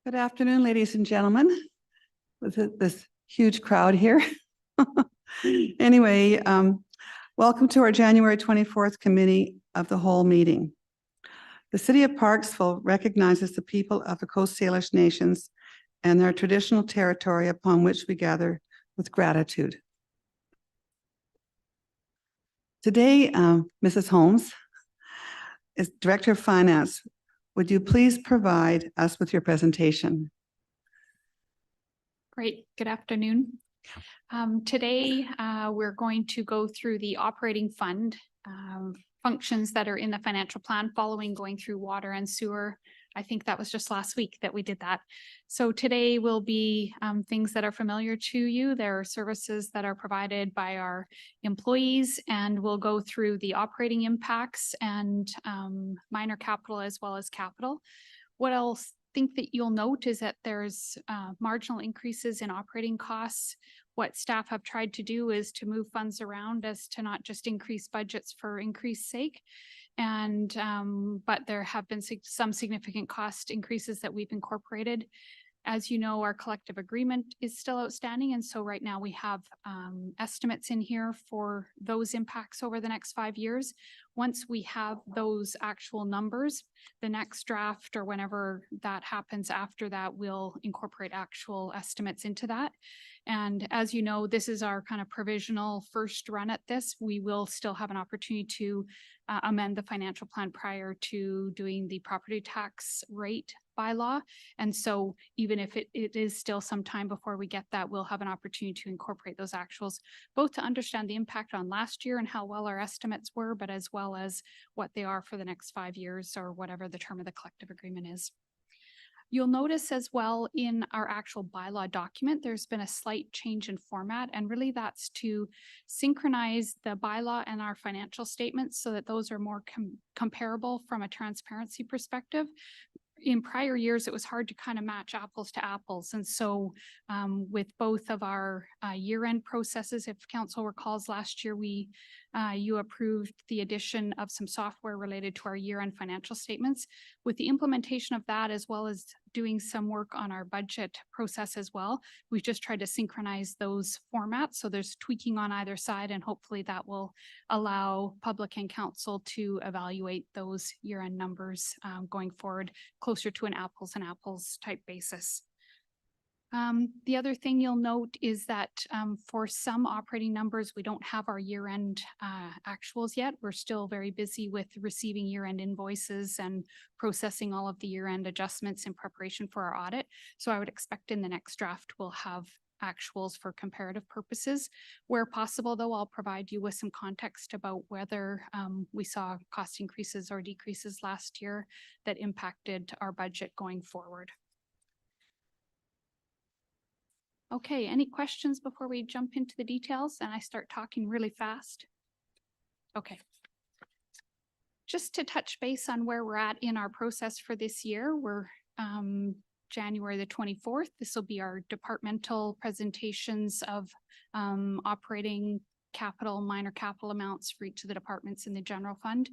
Good afternoon, ladies and gentlemen, with this huge crowd here. Anyway, welcome to our January 24th Committee of the Whole meeting. The City of Parksville recognizes the people of the Coast Salish Nations and their traditional territory upon which we gather with gratitude. Today, Mrs. Holmes is Director of Finance. Would you please provide us with your presentation? Great. Good afternoon. Today, we're going to go through the operating fund functions that are in the financial plan following going through water and sewer. I think that was just last week that we did that. So today will be things that are familiar to you. There are services that are provided by our employees, and we'll go through the operating impacts and minor capital as well as capital. What I'll think that you'll note is that there's marginal increases in operating costs. What staff have tried to do is to move funds around as to not just increase budgets for increase sake. And but there have been some significant cost increases that we've incorporated. As you know, our collective agreement is still outstanding. And so right now we have estimates in here for those impacts over the next 5 years. Once we have those actual numbers, the next draft or whenever that happens after that, we'll incorporate actual estimates into that. And as you know, this is our kind of provisional first run at this. We will still have an opportunity to amend the financial plan prior to doing the property tax rate bylaw. And so even if it is still some time before we get that, we'll have an opportunity to incorporate those actuals, both to understand the impact on last year and how well our estimates were, but as well as what they are for the next 5 years or whatever the term of the collective agreement is. You'll notice as well in our actual bylaw document, there's been a slight change in format, and really that's to synchronize the bylaw and our financial statements so that those are more comparable from a transparency perspective. In prior years, it was hard to kind of match apples to apples. And so with both of our year-end processes, if council recalls last year, you approved the addition of some software related to our year-end financial statements. With the implementation of that, as well as doing some work on our budget process as well, we've just tried to synchronize those formats. So there's tweaking on either side, and hopefully that will allow public and council to evaluate those year-end numbers going forward closer to an apples and apples type basis. The other thing you'll note is that for some operating numbers, we don't have our year-end actuals yet. We're still very busy with receiving year-end invoices and processing all of the year-end adjustments in preparation for our audit. So I would expect in the next draft, we'll have actuals for comparative purposes. Where possible, though, I'll provide you with some context about whether we saw cost increases or decreases last year that impacted our budget going forward. Okay, any questions before we jump into the details and I start talking really fast? Okay. Just to touch base on where we're at in our process for this year, we're January the 24th. This will be our departmental presentations of operating capital, minor capital amounts for each of the departments in the general fund.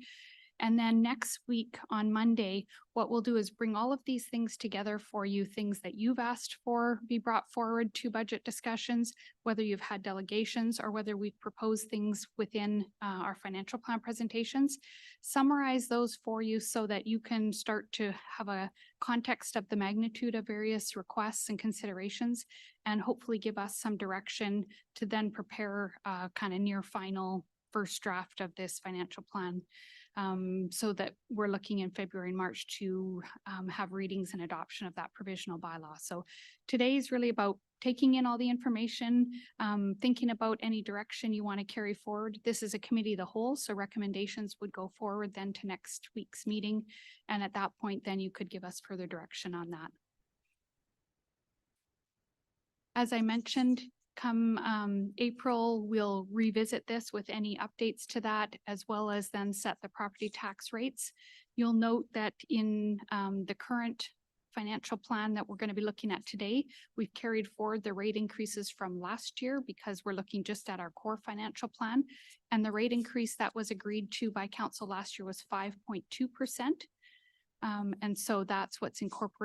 And then next week on Monday, what we'll do is bring all of these things together for you, things that you've asked for be brought forward to budget discussions, whether you've had delegations or whether we've proposed things within our financial plan presentations, summarize those for you so that you can start to have a context of the magnitude of various requests and considerations, and hopefully give us some direction to then prepare kind of near final first draft of this financial plan. So that we're looking in February and March to have readings and adoption of that provisional bylaw. So today is really about taking in all the information, thinking about any direction you want to carry forward. This is a committee of the whole, so recommendations would go forward then to next week's meeting. And at that point, then you could give us further direction on that. As I mentioned, come April, we'll revisit this with any updates to that, as well as then set the property tax rates. You'll note that in the current financial plan that we're going to be looking at today, we've carried forward the rate increases from last year because we're looking just at our core financial plan. And the rate increase that was agreed to by council last year was 5.2%. And so that's what's incorporated